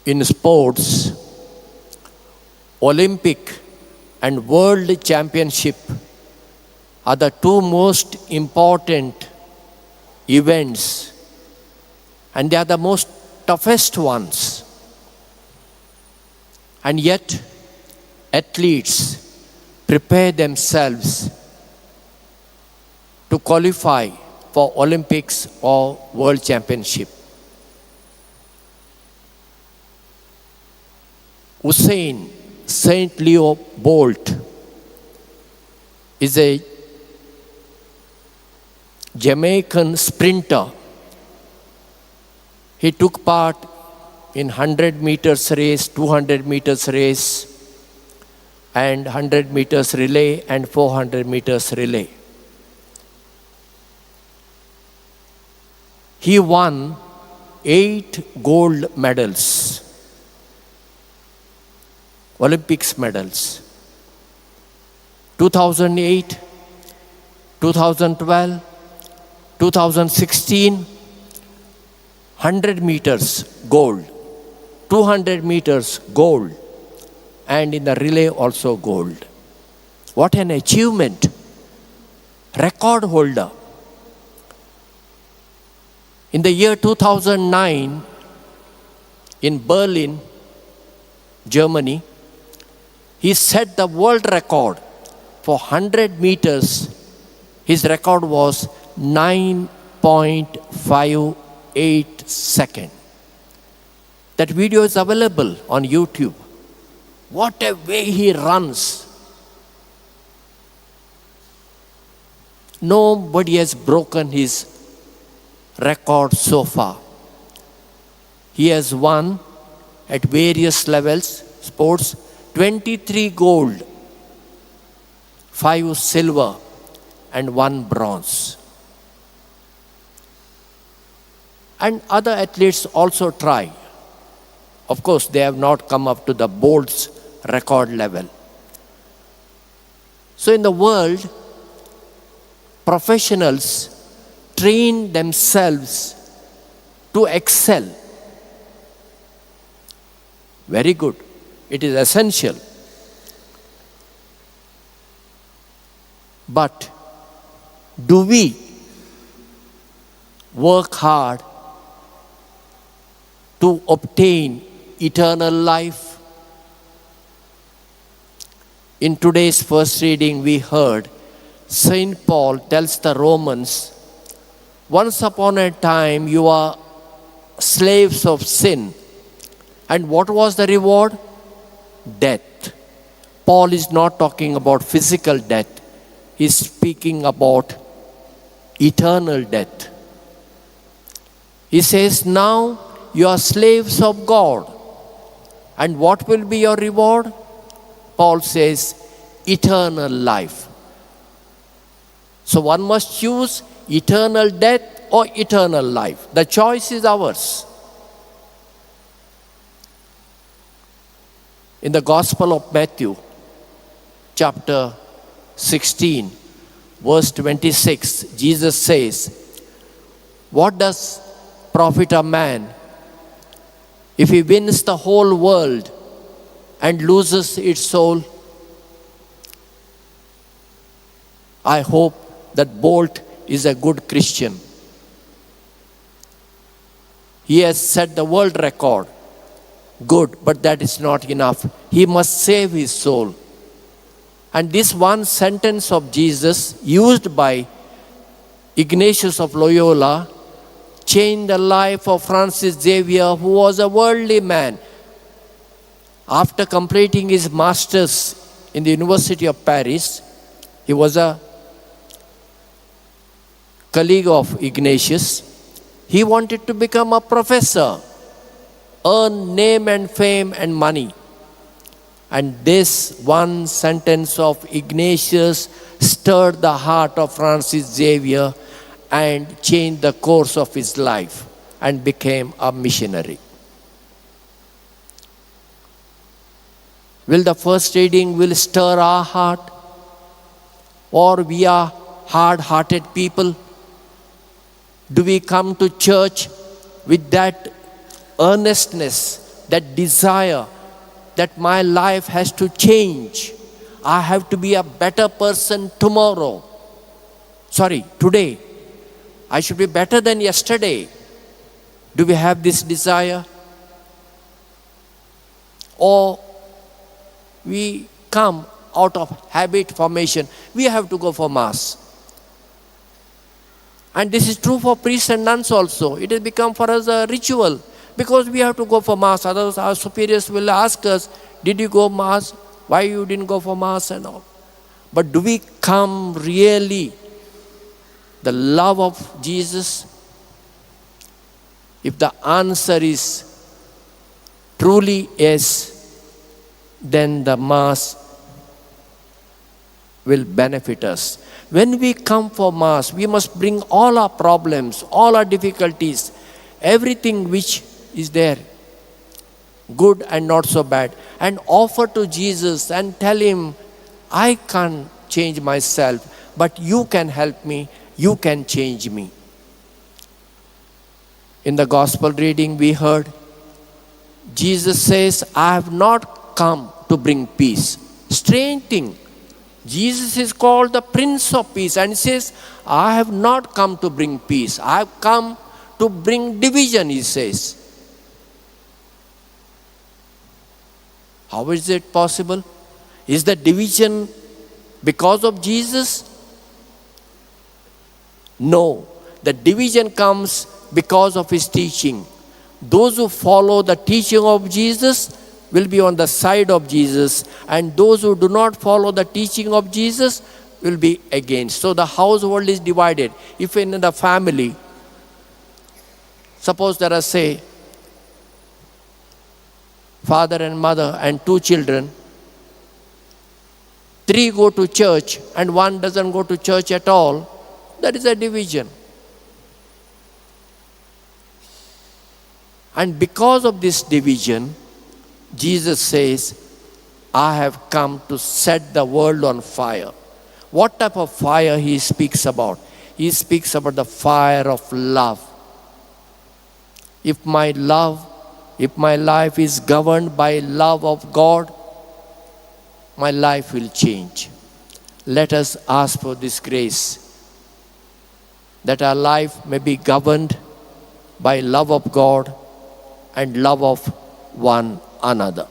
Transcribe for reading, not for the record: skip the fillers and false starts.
In sports, Olympic and World Championship are the two most important events, and they are the most toughest ones. And yet, athletes prepare themselves to qualify for Olympics or World Championship. Usain St. Leo Bolt is a Jamaican sprinter. He took part in 100 meters race, 200 meters race, and 100 meters relay and 400 meters relay. He won 8 gold medals, Olympics medals. 2008, 2012, 2016, 100 meters gold, 200 meters gold, and in the relay also gold. What an achievement! Record holder. In the year 2009, in Berlin, Germany, he set the world record for 100 meters. His record was 9.58 seconds. That video is available on YouTube. What a way he runs. Nobody has broken his record so far. He has won at various levels, sports, 23 gold, 5 silver, and 1 bronze. And other athletes also try. Of course, they have not come up to the Bolt's record level. So in the world, professionals train themselves to excel. Very good. It is essential. But do we work hard to obtain eternal life? In today's first reading, we heard St. Paul tells the Romans, once upon a time you are slaves of sin. And what was the reward? Death. Paul is not talking about physical death. He is speaking about eternal death. He says, now you are slaves of God. And what will be your reward? Paul says, eternal life. So one must choose eternal death or eternal life. The choice is ours. In the Gospel of Matthew, chapter 16, verse 26, Jesus says, what does profit a man if he wins the whole world and loses its soul? I hope that Bolt is a good Christian. He has set the world record. Good, but that is not enough. He must save his soul. And this one sentence of Jesus, used by Ignatius of Loyola, changed the life of Francis Xavier, who was a worldly man. After completing his master's in the University of Paris, he was a colleague of Ignatius. He wanted to become a professor, earn name and fame and money. And this one sentence of Ignatius stirred the heart of Francis Xavier and changed the course of his life and became a missionary. Will the first reading will stir our heart? Or we are hard-hearted people? Do we come to church with that earnestness that desire that my life has to change. I have to be a better person tomorrow. Today. I should be better than yesterday. Do we have this desire? Or we come out of habit formation. We have to go for Mass. And this is true for priests and nuns also. It has become for us a ritual because we have to go for Mass. Otherwise our superiors will ask us, did you go Mass? Why you didn't go for Mass and all? But do we come really the love of Jesus? If the answer is truly yes, then the Mass will benefit us. When we come for Mass, we must bring all our problems, all our difficulties, everything which is there, good and not so bad, and offer to Jesus and tell Him, I can't change myself, but you can help me, you can change me. In the Gospel reading we heard, Jesus says, I have not come to bring peace. Strange thing. Jesus is called the Prince of Peace and He says, I have not come to bring peace. I have come to bring division, He says. How is it possible? Is the division because of Jesus? No. The division comes because of His teaching. Those who follow the teaching of Jesus will be on the side of Jesus, and those who do not follow the teaching of Jesus will be against. So the household is divided. If in the family, suppose there are, say, father and mother and 2 children, 3 go to church and 1 doesn't go to church at all, that is a division. And because of this division, Jesus says, I have come to set the world on fire. What type of fire He speaks about? He speaks about the fire of love. If my life is governed by love of God, my life will change. Let us ask for this grace, that our life may be governed by love of God and love of one another.